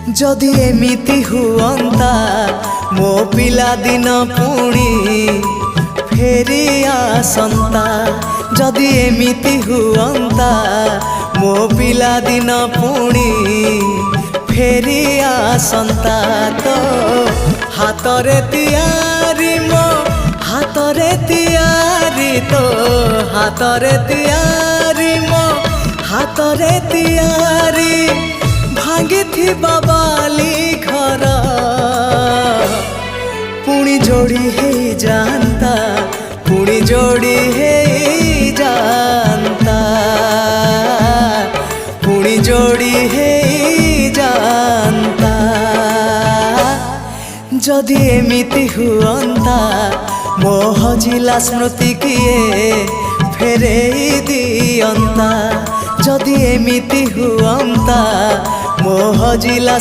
जदि एमिति हुअंता मो पिला दिन पुणी फेरी आसंता। जदि एमिति हुअंता मो पिला दिन पुणी फेरी आसंता। तो हातरे तियारी मो हातरे तियारी तो हातरे तियारी मो हातरे तियारी भांगी थी बाबाली घर पुणी जोड़ी है जानता पुणी जोड़ी है जानता पुणी जोड़ी है जानता। जदि एमिति हुअंता मो हजिला स्मृति किए फेरे दियंता। जदि एमिति हुअंता मो हजिला